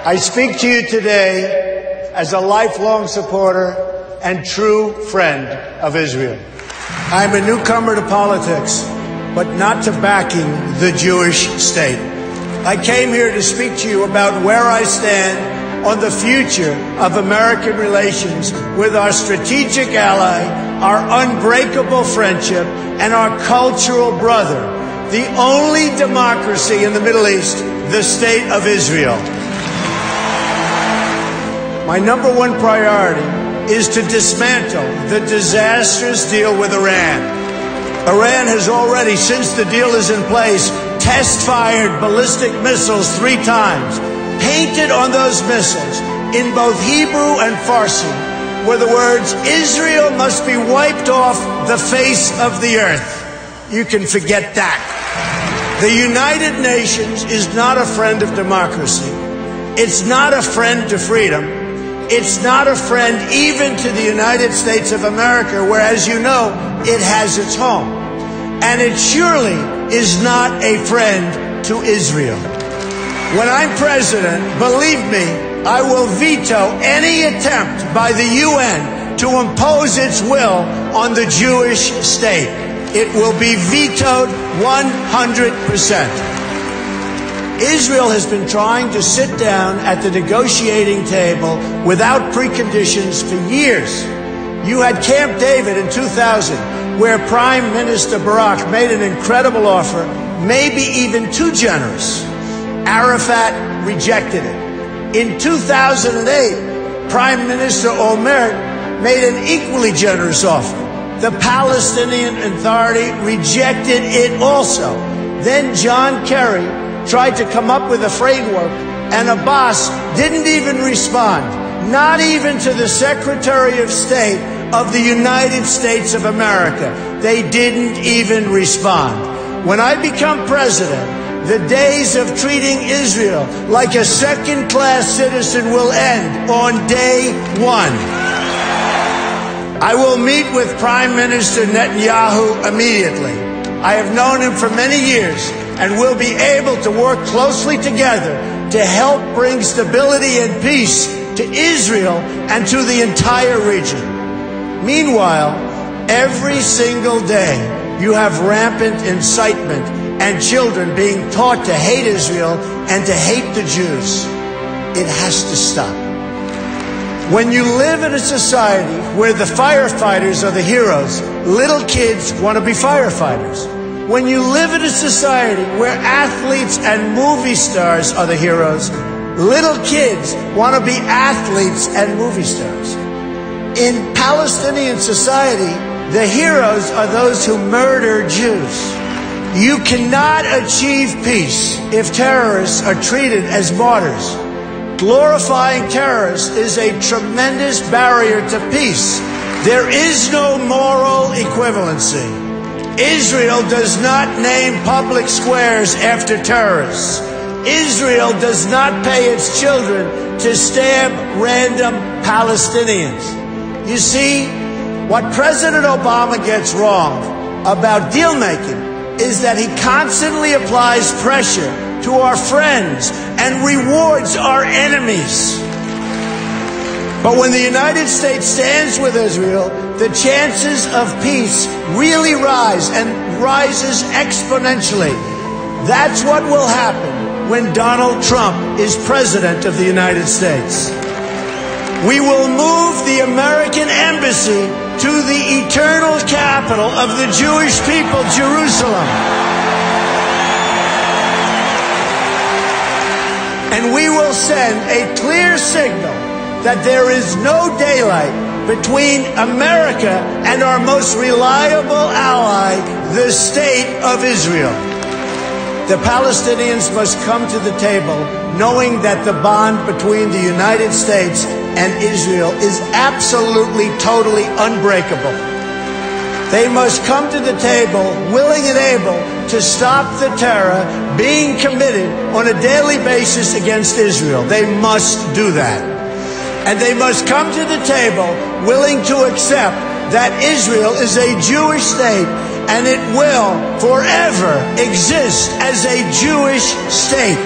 I speak to you today as a lifelong supporter and true friend of Israel. I'm a newcomer to politics, but not to backing the Jewish state. I came here to speak to you about where I stand on the future of American relations with our strategic ally, our unbreakable friendship, and our cultural brother, the only democracy in the Middle East, the State of Israel. My number one priority is to dismantle the disastrous deal with Iran. Iran has already, since the deal is in place, test-fired ballistic missiles 3 times. Painted on those missiles, in both Hebrew and Farsi, were the words, "Israel must be wiped off the face of the earth." You can forget that. The United Nations is not a friend of democracy. It's not a friend to freedom. It's not a friend even to the United States of America, where, as you know, it has its home. And it surely is not a friend to Israel. When I'm president, believe me, I will veto any attempt by the UN to impose its will on the Jewish state. It will be vetoed 100%. Israel has been trying to sit down at the negotiating table without preconditions for years. You had Camp David in 2000, where Prime Minister Barak made an incredible offer, maybe even too generous. Arafat rejected it. In 2008, Prime Minister Olmert made an equally generous offer. The Palestinian Authority rejected it also. Then John Kerry tried to come up with a framework, and Abbas didn't even respond, not even to the Secretary of State of the United States of America. They didn't even respond. When I become president, the days of treating Israel like a second-class citizen will end on day 1. I will meet with Prime Minister Netanyahu immediately. I have known him for many years and will be able to work closely together to help bring stability and peace to Israel and to the entire region. Meanwhile, every single day you have rampant incitement and children being taught to hate Israel and to hate the Jews. It has to stop. When you live in a society where the firefighters are the heroes, little kids want to be firefighters. When you live in a society where athletes and movie stars are the heroes, little kids want to be athletes and movie stars. In Palestinian society, the heroes are those who murder Jews. You cannot achieve peace if terrorists are treated as martyrs. Glorifying terrorists is a tremendous barrier to peace. There is no moral equivalency. Israel does not name public squares after terrorists. Israel does not pay its children to stab random Palestinians. You see, what President Obama gets wrong about deal-making is that he constantly applies pressure to our friends and rewards our enemies. But when the United States stands with Israel, the chances of peace really rise, and rises exponentially. That's what will happen when Donald Trump is president of the United States. We will move the American embassy to the eternal capital of the Jewish people, Jerusalem. And we will send a clear signal that there is no daylight between America and our most reliable ally, the State of Israel. The Palestinians must come to the table knowing that the bond between the United States and Israel is absolutely, totally unbreakable. They must come to the table willing and able to stop the terror being committed on a daily basis against Israel. They must do that. And they must come to the table willing to accept that Israel is a Jewish state and it will forever exist as a Jewish state.